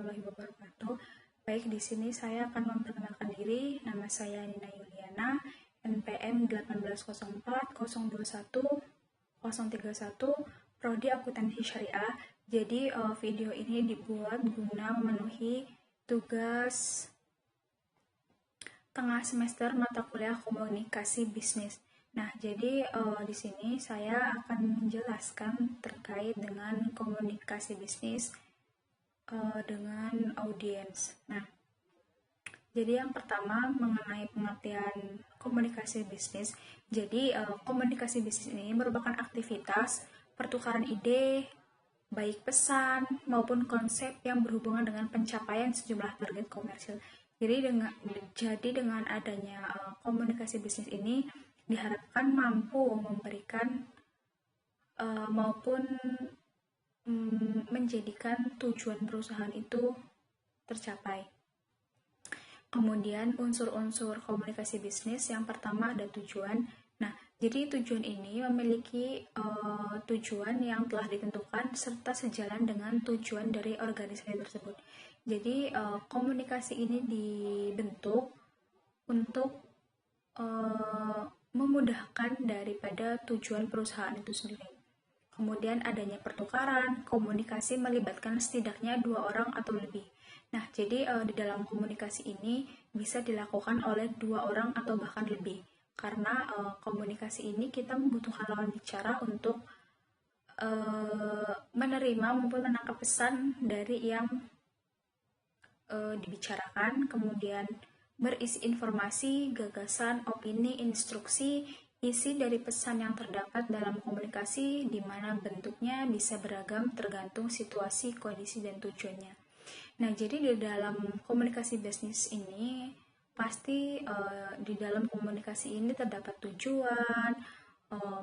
warahmatullahi wabarakatuh. Baik, di sini saya akan memperkenalkan diri. Nama saya Nina Yuliana, NPM 1804 021 031, Prodi Akuntansi Syariah. Jadi video ini dibuat guna memenuhi tugas tengah semester mata kuliah komunikasi bisnis. Nah, jadi di sini saya akan menjelaskan terkait dengan komunikasi bisnis dengan audiens. Nah, jadi yang pertama mengenai pengertian komunikasi bisnis. Jadi komunikasi bisnis ini merupakan aktivitas pertukaran ide, baik pesan maupun konsep yang berhubungan dengan pencapaian sejumlah target komersil. Jadi dengan adanya komunikasi bisnis ini diharapkan mampu memberikan maupun menjadikan tujuan perusahaan itu tercapai. Kemudian unsur-unsur komunikasi bisnis yang pertama ada tujuan. Nah, jadi tujuan ini memiliki tujuan yang telah ditentukan serta sejalan dengan tujuan dari organisasi tersebut. Jadi komunikasi ini dibentuk untuk memudahkan daripada tujuan perusahaan itu sendiri. Kemudian adanya pertukaran, komunikasi melibatkan setidaknya 2 orang atau lebih. Nah, jadi di dalam komunikasi ini bisa dilakukan oleh 2 orang atau bahkan lebih. Karena komunikasi ini kita membutuhkan lawan bicara untuk menerima maupun menangkap pesan dari yang dibicarakan, kemudian berisi informasi, gagasan, opini, instruksi, isi dari pesan yang terdapat dalam komunikasi, di mana bentuknya bisa beragam tergantung situasi, kondisi, dan tujuannya. Nah, jadi di dalam komunikasi bisnis ini, pasti di dalam komunikasi ini terdapat tujuan,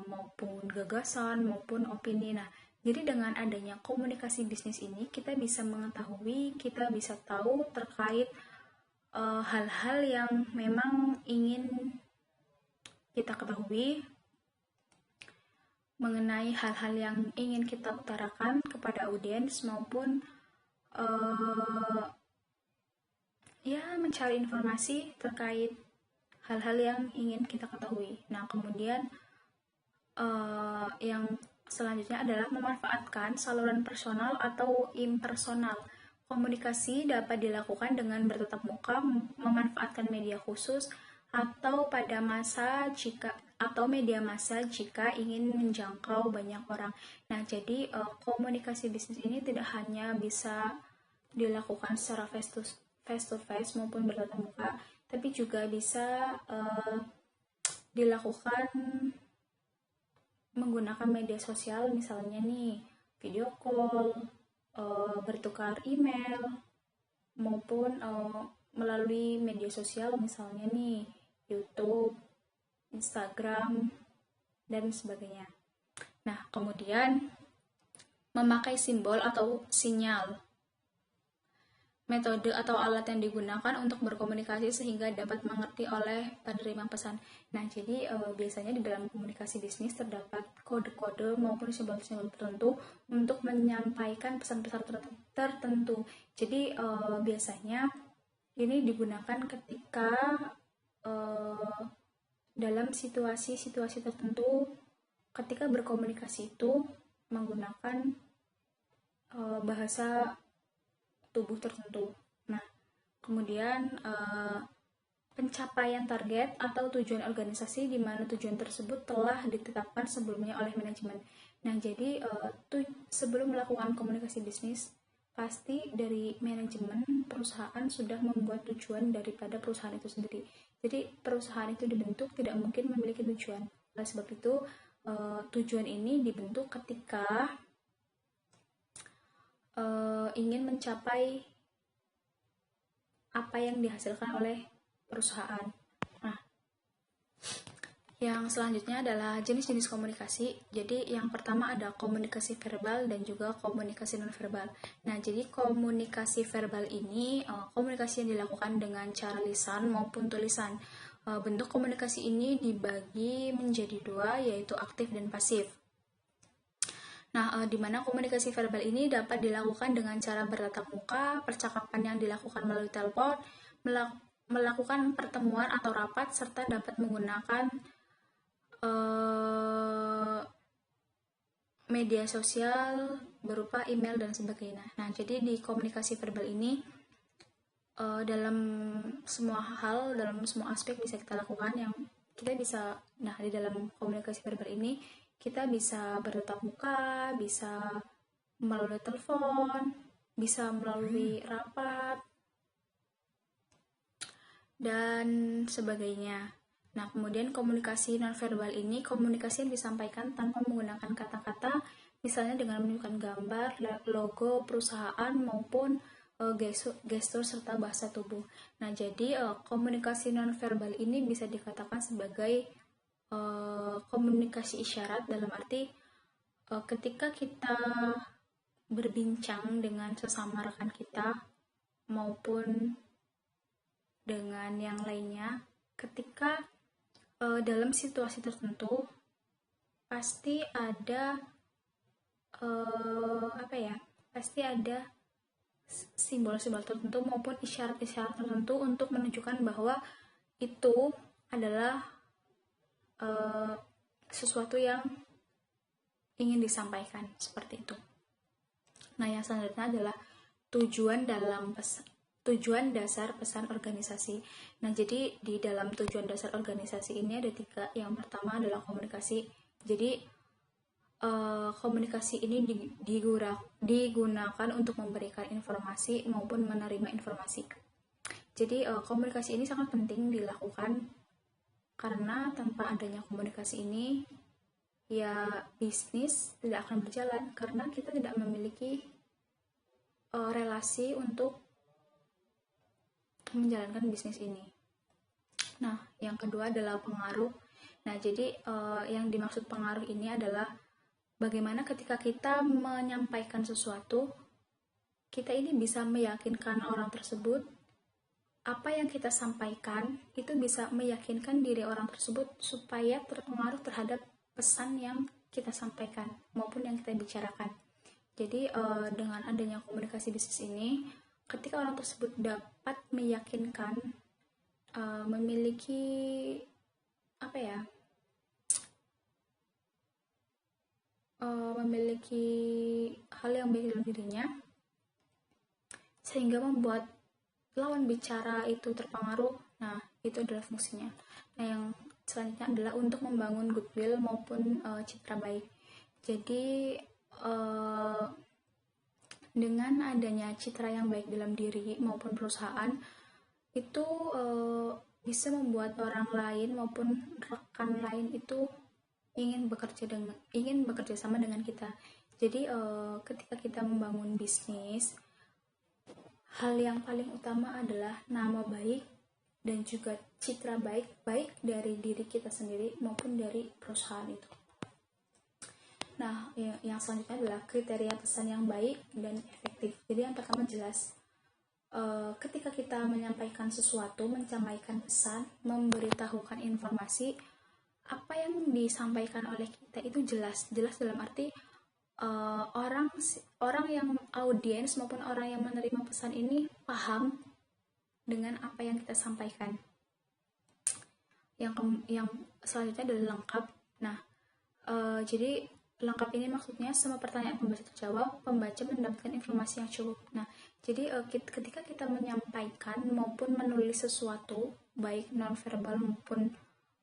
maupun gagasan, maupun opini. Nah, jadi dengan adanya komunikasi bisnis ini, kita bisa mengetahui, kita bisa tahu terkait hal-hal yang memang ingin kita ketahui, mengenai hal-hal yang ingin kita utarakan kepada audiens maupun mencari informasi terkait hal-hal yang ingin kita ketahui. Nah, kemudian yang selanjutnya adalah memanfaatkan saluran personal atau impersonal. Komunikasi dapat dilakukan dengan bertatap muka, memanfaatkan media khusus, atau pada media massa jika ingin menjangkau banyak orang. Nah, jadi komunikasi bisnis ini tidak hanya bisa dilakukan secara face to face maupun bertatap muka, tapi juga bisa dilakukan menggunakan media sosial, misalnya nih video call, bertukar email, maupun melalui media sosial, misalnya nih YouTube, Instagram, dan sebagainya. Nah, kemudian memakai simbol atau sinyal. Metode atau alat yang digunakan untuk berkomunikasi sehingga dapat mengerti oleh penerima pesan. Nah, jadi biasanya di dalam komunikasi bisnis terdapat kode-kode maupun simbol-simbol tertentu untuk menyampaikan pesan-pesan tertentu. Jadi biasanya ini digunakan ketika dalam situasi-situasi tertentu, ketika berkomunikasi itu menggunakan bahasa tubuh tertentu. Nah, kemudian pencapaian target atau tujuan organisasi di mana tujuan tersebut telah ditetapkan sebelumnya oleh manajemen. Nah, jadi sebelum melakukan komunikasi bisnis, pasti dari manajemen perusahaan sudah membuat tujuan daripada perusahaan itu sendiri. Jadi perusahaan itu dibentuk tidak mungkin memiliki tujuan. Oleh sebab itu tujuan ini dibentuk ketika ingin mencapai apa yang dihasilkan oleh perusahaan. Nah, yang selanjutnya adalah jenis-jenis komunikasi. Jadi yang pertama ada komunikasi verbal dan juga komunikasi nonverbal. Nah, jadi komunikasi verbal ini komunikasi yang dilakukan dengan cara lisan maupun tulisan. Bentuk komunikasi ini dibagi menjadi 2, yaitu aktif dan pasif. Nah, di mana komunikasi verbal ini dapat dilakukan dengan cara bertatap muka, percakapan yang dilakukan melalui telepon, melakukan pertemuan atau rapat, serta dapat menggunakan media sosial berupa email dan sebagainya. Nah, jadi di komunikasi verbal ini dalam semua hal, dalam semua aspek bisa kita lakukan yang kita bisa. Nah, di dalam komunikasi verbal ini kita bisa bertatap muka, bisa melalui telepon, bisa melalui rapat, dan sebagainya. Nah, kemudian komunikasi nonverbal ini komunikasi yang disampaikan tanpa menggunakan kata-kata, misalnya dengan menunjukkan gambar, logo perusahaan, maupun gestur serta bahasa tubuh. Nah, jadi komunikasi nonverbal ini bisa dikatakan sebagai komunikasi isyarat, dalam arti ketika kita berbincang dengan sesama rekan kita maupun dengan yang lainnya, ketika dalam situasi tertentu pasti ada pasti ada simbol-simbol tertentu maupun isyarat-isyarat tertentu untuk menunjukkan bahwa itu adalah sesuatu yang ingin disampaikan, seperti itu. Nah, yang selanjutnya adalah tujuan dasar pesan organisasi. Nah, jadi di dalam tujuan dasar organisasi ini ada 3. Yang pertama adalah komunikasi. Jadi komunikasi ini digunakan untuk memberikan informasi maupun menerima informasi. Jadi komunikasi ini sangat penting dilakukan, karena tanpa adanya komunikasi ini ya bisnis tidak akan berjalan, karena kita tidak memiliki relasi untuk menjalankan bisnis ini. Nah, yang kedua adalah pengaruh. Nah, jadi yang dimaksud pengaruh ini adalah bagaimana ketika kita menyampaikan sesuatu, kita ini bisa meyakinkan orang tersebut. Apa yang kita sampaikan itu bisa meyakinkan diri orang tersebut supaya terpengaruh terhadap pesan yang kita sampaikan maupun yang kita bicarakan. Jadi dengan adanya komunikasi bisnis ini, ketika orang tersebut dapat meyakinkan, memiliki memiliki hal yang baik dalam dirinya, sehingga membuat lawan bicara itu terpengaruh. Nah, itu adalah fungsinya. Nah, yang selanjutnya adalah untuk membangun goodwill maupun citra baik. Jadi dengan adanya citra yang baik dalam diri maupun perusahaan, itu bisa membuat orang lain maupun rekan lain itu ingin bekerja sama dengan kita. Jadi ketika kita membangun bisnis, hal yang paling utama adalah nama baik dan juga citra baik dari diri kita sendiri maupun dari perusahaan itu. Nah, yang selanjutnya adalah kriteria pesan yang baik dan efektif. Jadi yang pertama jelas. Ketika kita menyampaikan sesuatu, menyampaikan pesan, memberitahukan informasi, apa yang disampaikan oleh kita itu jelas dalam arti orang yang audiens maupun orang yang menerima pesan ini paham dengan apa yang kita sampaikan. Yang selanjutnya adalah lengkap. Nah, jadi lengkap ini maksudnya semua pertanyaan pembaca terjawab, pembaca mendapatkan informasi yang cukup. Nah, jadi ketika kita menyampaikan maupun menulis sesuatu, baik non-verbal maupun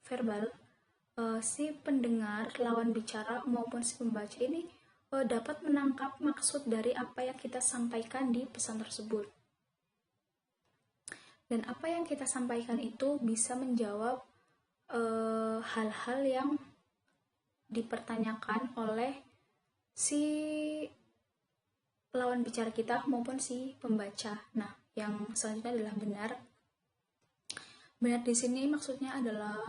verbal, si pendengar, lawan bicara maupun si pembaca ini dapat menangkap maksud dari apa yang kita sampaikan di pesan tersebut. Dan apa yang kita sampaikan itu bisa menjawab hal-hal yang dipertanyakan oleh si lawan bicara kita maupun si pembaca. Nah, yang selanjutnya adalah benar. Benar di sini maksudnya adalah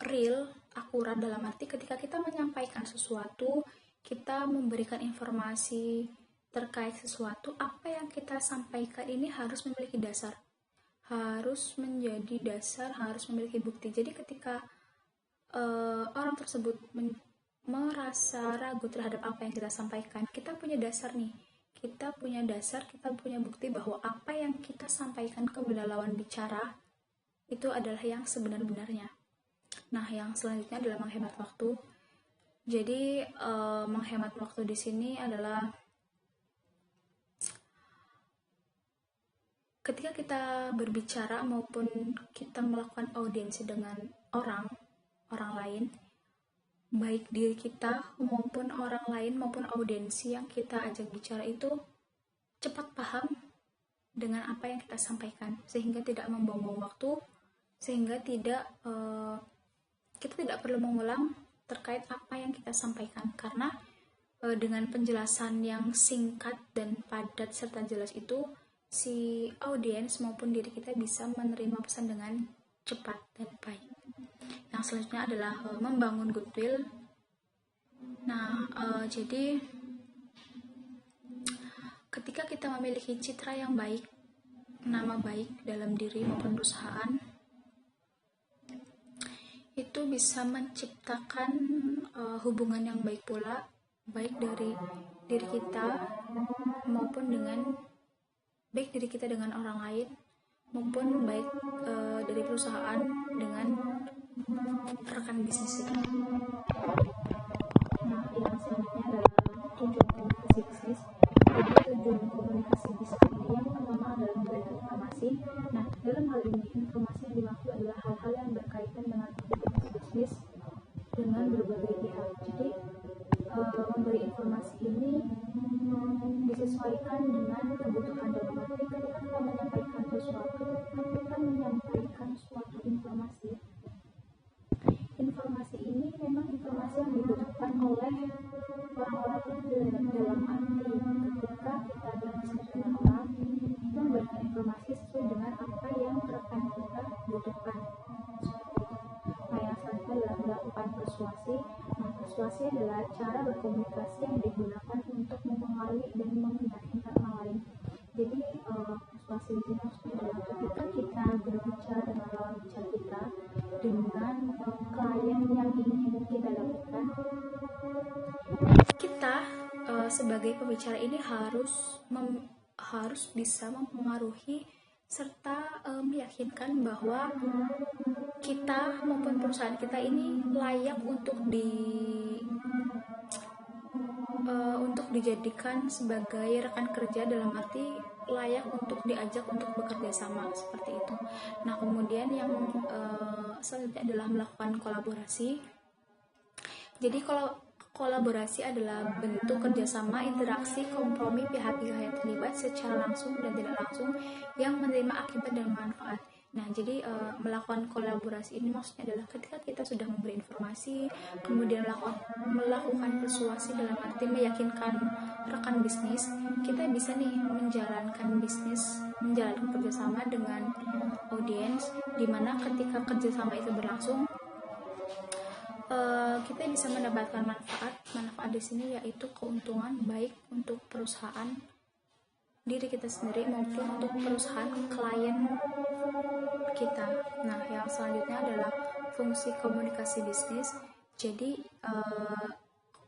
real, akurat, dalam arti ketika kita menyampaikan sesuatu, kita memberikan informasi terkait sesuatu, apa yang kita sampaikan ini harus memiliki dasar, harus menjadi dasar, harus memiliki bukti. Jadi ketika orang tersebut merasa ragu terhadap apa yang kita sampaikan, kita punya dasar nih. Kita punya bukti bahwa apa yang kita sampaikan kepada lawan bicara itu adalah yang sebenar-benarnya. Nah, yang selanjutnya adalah menghemat waktu. Jadi, menghemat waktu di sini adalah ketika kita berbicara maupun kita melakukan audiensi dengan orang lain, baik diri kita maupun orang lain maupun audiensi yang kita ajak bicara itu cepat paham dengan apa yang kita sampaikan, sehingga tidak membuang-buang waktu, sehingga kita tidak perlu mengulang terkait apa yang kita sampaikan, karena dengan penjelasan yang singkat dan padat serta jelas itu, si audiens maupun diri kita bisa menerima pesan dengan cepat dan baik. Yang selanjutnya adalah membangun goodwill. Nah, jadi ketika kita memiliki citra yang baik, nama baik dalam diri maupun perusahaan, itu bisa menciptakan hubungan yang baik pula, baik dari diri kita maupun baik diri kita dengan orang lain, maupun baik dari perusahaan dengan rekan bisnis itu. Nah, yang selanjutnya adalah tujuan komunikasi bisnis. Jadi tujuan komunikasi bisnis ini yang pertama adalah memberikan informasi. Nah, dalam hal ini informasi yang dimaksud adalah hal-hal yang berkaitan dengan aktivitas bisnis dengan berbagai pihak. Jadi memberi informasi ini disesuaikan dengan kebutuhan dalam arti ketika kita menyampaikan sesuatu, kita menyampaikan suatu informasi ini memang informasi yang dibutuhkan oleh orang-orang yang dalam arti ketika kita berbisnis dengan orang, kita memberikan informasi sesuai dengan apa yang rekan kita butuhkan. Nah, yang selanjutnya adalah melakukan persuasi. Nah, persuasi adalah cara berkomunikasi yang digunakan untuk mempengaruhi dan meyakinkan orang lain. Jadi persuasi ini maksudnya adalah ketika kita berbicara dengan lawan bicara kita dengan klien yang ingin kita dapatkan, kita sebagai pembicara ini harus bisa mempengaruhi serta meyakinkan bahwa kita maupun perusahaan kita ini layak untuk dijadikan sebagai rekan kerja, dalam arti layak untuk diajak untuk bekerja sama, seperti itu. Nah, kemudian yang selanjutnya adalah melakukan kolaborasi. Jadi kalau kolaborasi adalah bentuk kerjasama, interaksi, kompromi pihak-pihak yang terlibat secara langsung dan tidak langsung yang menerima akibat dan manfaat. Nah, jadi melakukan kolaborasi ini maksudnya adalah ketika kita sudah memberi informasi, kemudian melakukan persuasi dalam arti meyakinkan rekan bisnis, kita bisa nih menjalankan kerjasama dengan audiens, dimana ketika kerjasama itu berlangsung, kita bisa mendapatkan manfaat di sini yaitu keuntungan baik untuk perusahaan diri kita sendiri maupun untuk perusahaan klien kita. Nah, yang selanjutnya adalah fungsi komunikasi bisnis. Jadi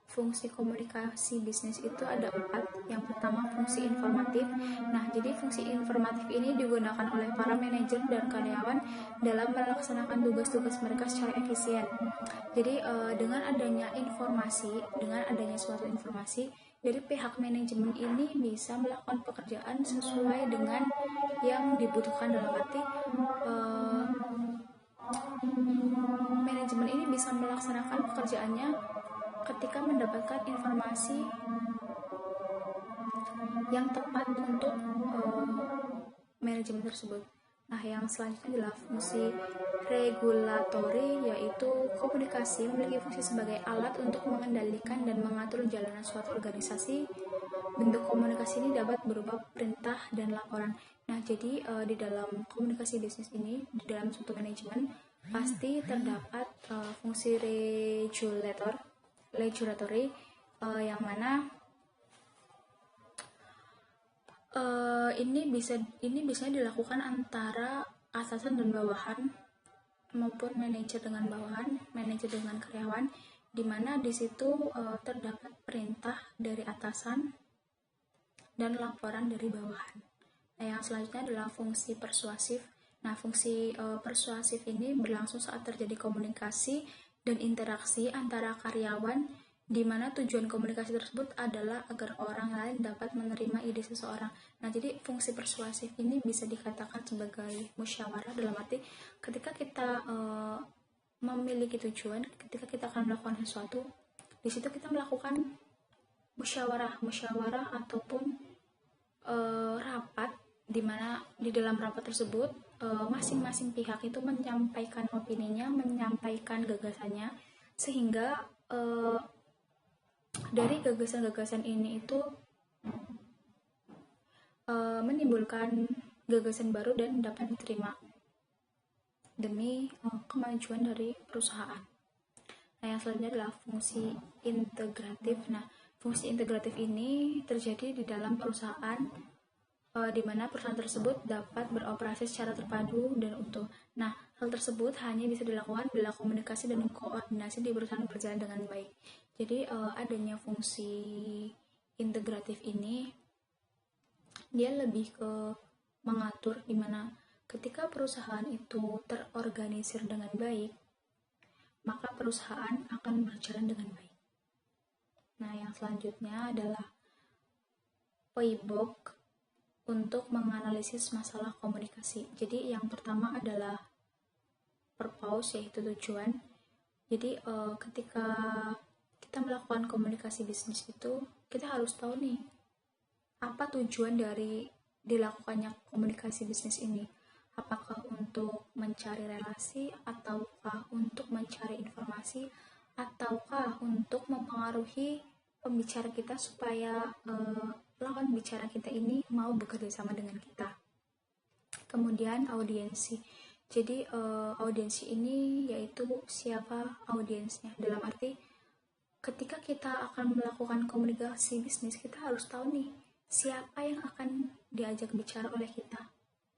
fungsi komunikasi bisnis itu ada 4. Yang pertama, fungsi informatif. Nah, jadi fungsi informatif ini digunakan oleh para manajer dan karyawan dalam melaksanakan tugas-tugas mereka secara efisien. Jadi dengan adanya suatu informasi dari pihak manajemen ini bisa melakukan pekerjaan sesuai dengan yang dibutuhkan, dalam arti manajemen ini bisa melaksanakan pekerjaannya ketika mendapatkan informasi yang tepat untuk manajemen tersebut. Nah, yang selanjutnya adalah fungsi regulatori, yaitu komunikasi memiliki fungsi sebagai alat untuk mengendalikan dan mengatur jalanan suatu organisasi. Bentuk komunikasi ini dapat berupa perintah dan laporan. Nah, jadi di dalam komunikasi bisnis ini, di dalam suatu manajemen pasti terdapat fungsi regulatory, yang mana ini bisa dilakukan antara atasan dan bawahan maupun manajer dengan bawahan, manajer dengan karyawan. di mana di situ terdapat perintah dari atasan dan laporan dari bawahan. Nah, yang selanjutnya adalah fungsi persuasif. Nah, fungsi persuasif ini berlangsung saat terjadi komunikasi dan interaksi antara karyawan, di mana tujuan komunikasi tersebut adalah agar orang lain dapat menerima ide seseorang. Nah, jadi fungsi persuasif ini bisa dikatakan sebagai musyawarah, dalam arti ketika kita memiliki tujuan, ketika kita akan melakukan sesuatu, di situ kita melakukan musyawarah ataupun rapat, di mana di dalam rapat tersebut masing-masing pihak itu menyampaikan opininya, menyampaikan gagasannya, sehingga dari gagasan-gagasan ini itu menimbulkan gagasan baru dan dapat diterima demi kemajuan dari perusahaan. Nah, yang selanjutnya adalah fungsi integratif. Nah, fungsi integratif ini terjadi di dalam perusahaan, di mana perusahaan tersebut dapat beroperasi secara terpadu dan utuh. Nah, hal tersebut hanya bisa dilakukan bila komunikasi dan koordinasi di perusahaan berjalan dengan baik. Jadi, adanya fungsi integratif ini, dia lebih ke mengatur, di mana ketika perusahaan itu terorganisir dengan baik, maka perusahaan akan berjalan dengan baik. Nah, yang selanjutnya adalah POIBOK untuk menganalisis masalah komunikasi. Jadi, yang pertama adalah purpose, yaitu tujuan. Jadi, ketika kita melakukan komunikasi bisnis itu, kita harus tahu nih, apa tujuan dari dilakukannya komunikasi bisnis ini. Apakah untuk mencari relasi, ataukah untuk mencari informasi, ataukah untuk mempengaruhi pembicara kita supaya lawan bicara kita ini mau bekerja sama dengan kita. Kemudian audiensi. Jadi audiensi ini yaitu siapa audiensnya. Dalam arti ketika kita akan melakukan komunikasi bisnis, kita harus tahu nih siapa yang akan diajak bicara oleh kita.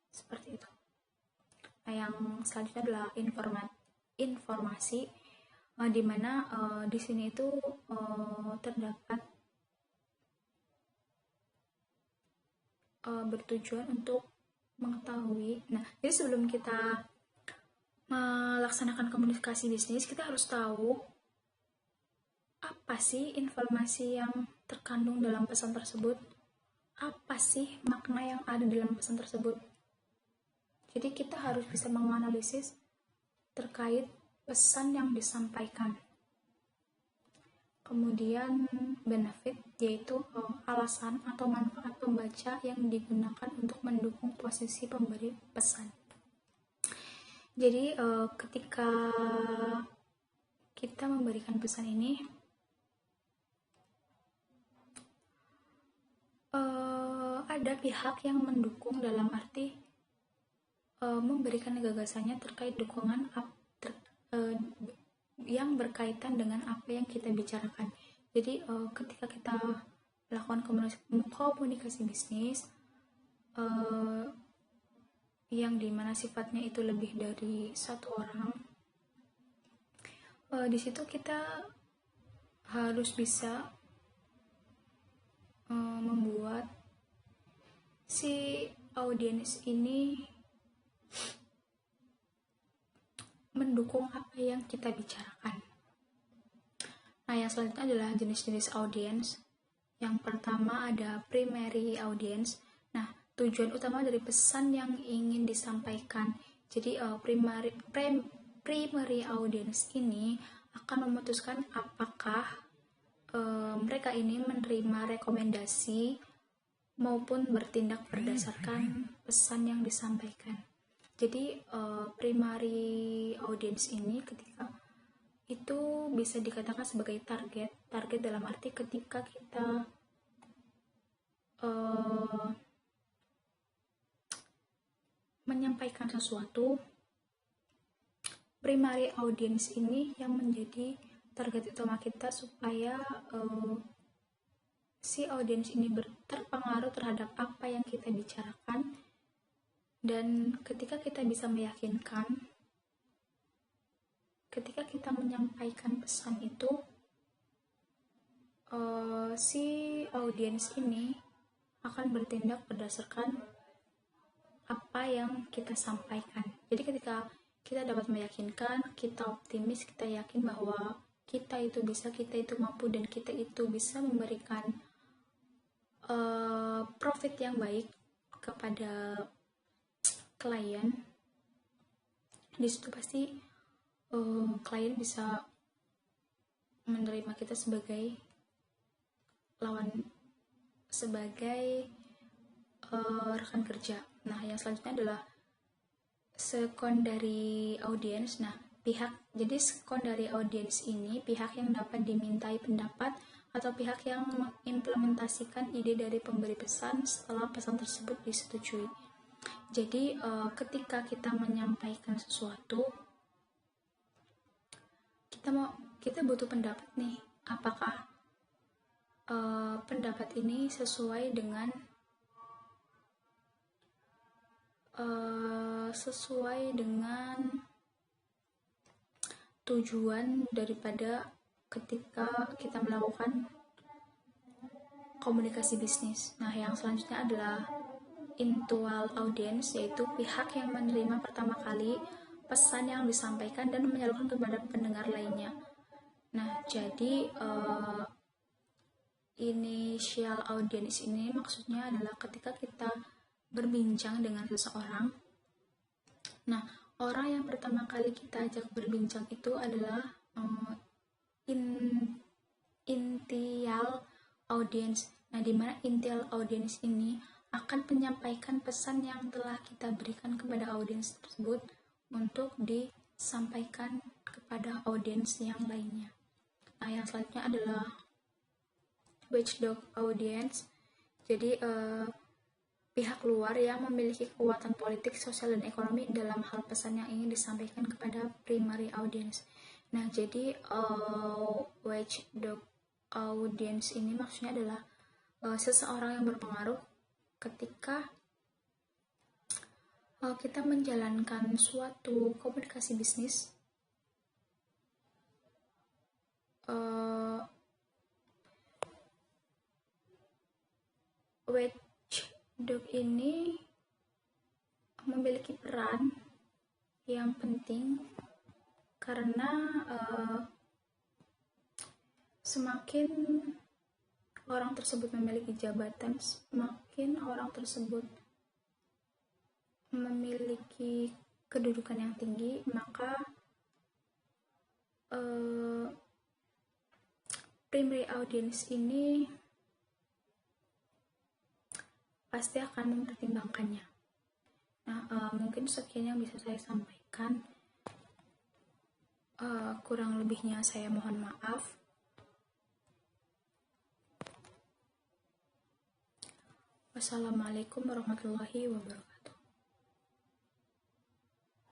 Seperti itu. Nah, yang selanjutnya adalah informasi, di mana di sini itu terdapat bertujuan untuk mengetahui. Nah, jadi sebelum kita melaksanakan komunikasi bisnis, kita harus tahu apa sih informasi yang terkandung dalam pesan tersebut, apa sih makna yang ada dalam pesan tersebut. Jadi kita harus bisa menganalisis terkait pesan yang disampaikan. Kemudian benefit, yaitu alasan atau manfaat pembaca yang digunakan untuk mendukung posisi pemberi pesan. Jadi ketika kita memberikan pesan ini, ada pihak yang mendukung, dalam arti memberikan gagasannya terkait dukungan yang berkaitan dengan apa yang kita bicarakan. Jadi ketika kita melakukan komunikasi bisnis yang dimana sifatnya itu lebih dari satu orang, di situ kita harus bisa membuat si audiens ini mendukung apa yang kita bicarakan. Nah, yang selanjutnya adalah jenis-jenis audiens. Yang pertama ada primary audience. Nah, tujuan utama dari pesan yang ingin disampaikan. Jadi primary audience ini akan memutuskan apakah mereka ini menerima rekomendasi maupun bertindak berdasarkan pesan yang disampaikan. Jadi primary audience ini ketika itu bisa dikatakan sebagai target dalam arti ketika kita menyampaikan sesuatu, primary audience ini yang menjadi target utama kita supaya si audiens ini terpengaruh terhadap apa yang kita bicarakan. Dan ketika kita bisa meyakinkan ketika kita menyampaikan pesan itu, si audiens ini akan bertindak berdasarkan apa yang kita sampaikan. Jadi ketika kita dapat meyakinkan, kita optimis, kita yakin bahwa kita itu bisa, kita itu mampu, dan kita itu bisa memberikan profit yang baik kepada klien, di situ pasti klien bisa menerima kita sebagai rekan kerja. Nah, yang selanjutnya adalah secondary audience. Nah, jadi secondary audience ini pihak yang dapat dimintai pendapat atau pihak yang mengimplementasikan ide dari pemberi pesan setelah pesan tersebut disetujui. Jadi ketika kita menyampaikan sesuatu, kita butuh pendapat nih, apakah pendapat ini sesuai dengan tujuan daripada ketika kita melakukan komunikasi bisnis. Nah, yang selanjutnya adalah intual audience, yaitu pihak yang menerima pertama kali pesan yang disampaikan dan menyalurkan kepada pendengar lainnya. Nah, jadi initial audience ini maksudnya adalah ketika kita berbincang dengan seseorang. Nah, orang yang pertama kali kita ajak berbincang itu adalah initial audience. Nah, di mana initial audience ini akan menyampaikan pesan yang telah kita berikan kepada audiens tersebut untuk disampaikan kepada audiens yang lainnya. Nah, yang selanjutnya adalah watchdog audience. Jadi pihak luar yang memiliki kekuatan politik, sosial, dan ekonomi dalam hal pesan yang ingin disampaikan kepada primary audience. Nah, jadi watchdog audience ini maksudnya adalah seseorang yang berpengaruh ketika kita menjalankan suatu komunikasi bisnis. Watchdog ini memiliki peran yang penting karena semakin orang tersebut memiliki jabatan, semakin orang tersebut memiliki kedudukan yang tinggi, maka primary audience ini pasti akan mempertimbangkannya. Nah, mungkin sekian yang bisa saya sampaikan. Kurang lebihnya saya mohon maaf. Wassalamualaikum warahmatullahi wabarakatuh.